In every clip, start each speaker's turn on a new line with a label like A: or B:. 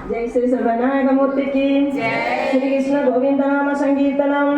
A: जय श्री सर्वनायकमूर्ति की जय। श्री कृष्ण गोविंद नाम संकीर्तनम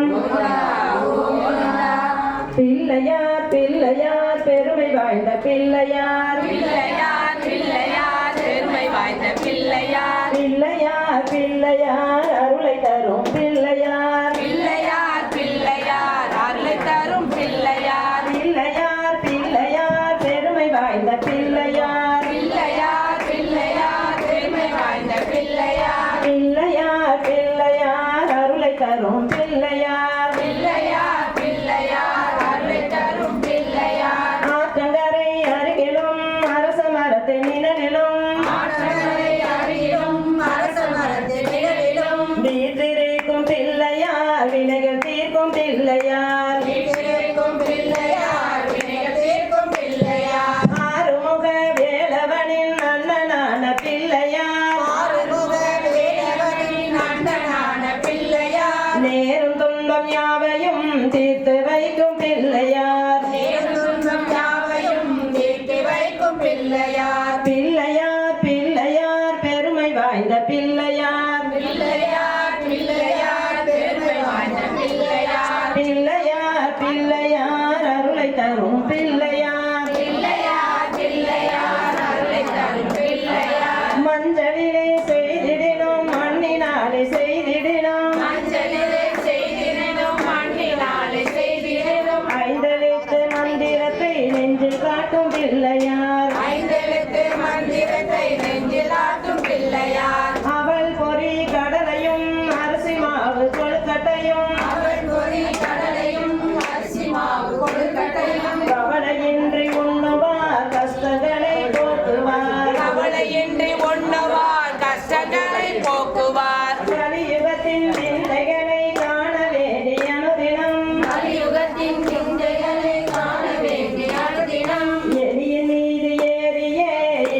A: பிள்ளையார் பிள்ளையார் பெருமை வாய்ந்த பிள்ளையார்
B: பிள்ளையார் பிள்ளையார் பெருமை வாய்ந்த பிள்ளையார்
A: பிள்ளையார் பிள்ளையார் அருளை தரும் பிள்ளையார்
B: பிள்ளையார் பிள்ளையார் அருளை தரும் பிள்ளையார்
A: பிள்ளையார் பிள்ளையார் பெருமை வாய்ந்த பிள்ளையார்
B: பிள்ளையார் பிள்ளையார் பெருமை வாய்ந்த பிள்ளையார்
A: பிள்ளையார் பிள்ளையார் அருளை தரும் பிள்ளையார்
B: பிள்ளையார் பிள்ளையார் அருளை தரும் பிள்ளையார்
A: ஆற்றங்கரை அருகிலும் அரச மரத்து நிழலிலும்
B: ஆற்றங்கரை அருகிலும் அரச மரத்து நிழலிலும்
A: வீற்றிருக்கும் பிள்ளையார் வினைகள் தீர்க்கும் பிள்ளையார்
B: வீற்றிருக்கும் பிள்ளையார் வினைகள் தீர்க்கும் பிள்ளையார்
A: ஆறுமுக வேலவனின் அண்ணனான பிள்ளையார்
B: ஆறுமுக வேலவனின் அண்ணனான பிள்ளையார்
A: நேரும் துன்பம் யாவையும் தீர்த்து வைக்கும் பிள்ளையார்
B: நேர்ந்துன்பம் யாவையும் தீர்த்து வைக்கும் பிள்ளையார்
A: பிள்ளையார் பிள்ளையார் பெருமை வாய்ந்த பிள்ளையார்
B: பிள்ளையார் பிள்ளையார் பெருமை வாய்ந்த பிள்ளையார்
A: பிள்ளையார் பிள்ளையார் அருளை தரும் பிள்ளையார்
B: பிள்ளையார் பிள்ளையார் அருளை தரும் பிள்ளையார்
A: மஞ்சளிலே செய்திடினோம் மண்ணினாலே செய்திடினோம்
B: மஞ்சளிலே செய்திடணும் மண்ணினாலே செய்திடணும்
A: ஐந்தெழுத்து மந்திரத்தை நெஞ்சில் காட்டும் பிள்ளையார்
B: ஐந்தெழுத்து மந்திரத்தை நெஞ்சிலாட்டும் பிள்ளையார்
A: அவள் பொறி கடலையும் அரிசி மாவு கொழுக்கட்டையும்
B: அவள் பொறி கடலையும் அரிசி மாவு கொழுக்கட்டையும்
A: கவலையின்றி உண்ணுவார் கஷ்டங்களை போக்குவார்
B: கவலையின்றி உண்ணுவார் கஷ்டங்களை போக்குவார்
A: கலியுகத்தின் சிந்தைகளை காண வேண்டிய அனுதினம்
B: கலியுகத்தின் சிந்தைகளை காண வேண்டிய அனுதினம்
A: எலியின் மீது ஏறியே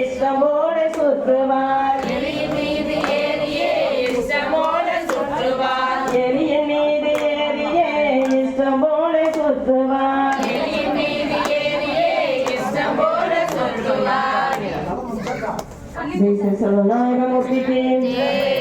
A: இஷ்டமோடு சுற்றுவார்
B: எலியின் மீது ஏறியே இஷ்டமோட சுற்றுவார்
A: எலியின் மீது ஏறியே இஷ்டமோடு சுற்றுவார்
B: எலியின் மீது ஏறியே இஷ்டமோட சுற்றுவார்
A: ஜெய் ஸ்ரீ சர்வநாயகமூர்த்திக்கு